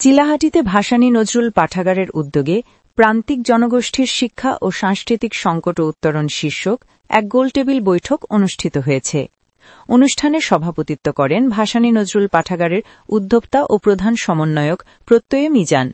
চিলাহাটিতে ভাসানী নজরুল পাঠাগারের উদ্যোগে প্রান্তিক জনগোষ্ঠীর শিক্ষা ও সাংস্কৃতিক সংকট ও উত্তরণ শীর্ষক এক গোলটেবিল বৈঠক অনুষ্ঠিত হয়েছে। অনুষ্ঠানে সভাপতিত্ব করেন ভাসানী নজরুল পাঠাগারের উদ্যোক্তা ও প্রধান সমন্বয়ক প্রত্যয় মিজান।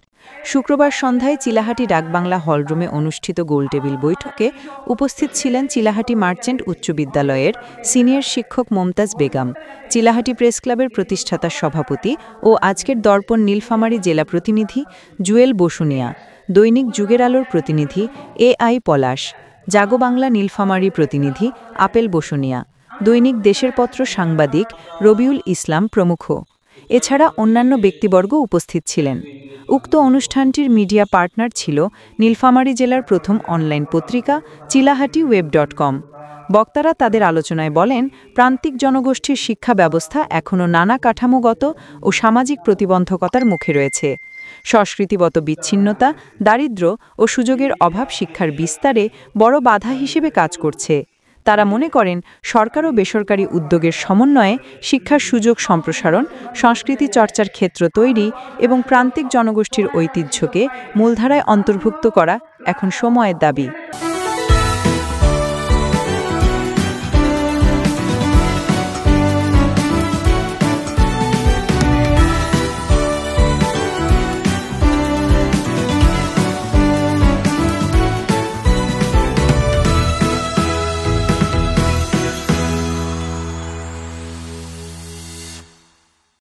শুক্রবার সন্ধ্যায় চিলাহাটি ডাকবাংলা হলরুমে অনুষ্ঠিত গোলটেবিল বৈঠকে উপস্থিত ছিলেন চিলাহাটি মার্চেন্ট উচ্চ বিদ্যালয়ের সিনিয়র শিক্ষক মমতাজ বেগম, চিলাহাটি প্রেস ক্লাবের প্রতিষ্ঠাতা সভাপতি ও আজকের দর্পণ নীলফামারী জেলা প্রতিনিধি জুয়েল বসুনিয়া, দৈনিক যুগের আলোর প্রতিনিধি AI পলাশ, জাগো বাংলা নীলফামারী প্রতিনিধি আপেল বসুনিয়া, দৈনিক দেশের পত্র সাংবাদিক রবিউল ইসলাম প্রমুখ। এছাড়া অন্যান্য ব্যক্তিবর্গ উপস্থিত ছিলেন। উক্ত অনুষ্ঠানটির মিডিয়া পার্টনার ছিল নীলফামারী জেলার প্রথম অনলাইন পত্রিকা চিলাহাটিweb.com। বক্তারা তাদের আলোচনায় বলেন, প্রান্তিক জনগোষ্ঠীর শিক্ষা ব্যবস্থা এখনও নানা কাঠামোগত ও সামাজিক প্রতিবন্ধকতার মুখে রয়েছে। সংস্কৃতিগত বিচ্ছিন্নতা, দারিদ্র্য ও সুযোগের অভাব শিক্ষার বিস্তারে বড় বাধা হিসেবে কাজ করছে। তারা মনে করেন, সরকার ও বেসরকারি উদ্যোগের সমন্বয়ে শিক্ষার সুযোগ সম্প্রসারণ, সংস্কৃতি চর্চার ক্ষেত্র তৈরি এবং প্রান্তিক জনগোষ্ঠীর ঐতিহ্যকে মূলধারায় অন্তর্ভুক্ত করা এখন সময়ের দাবি।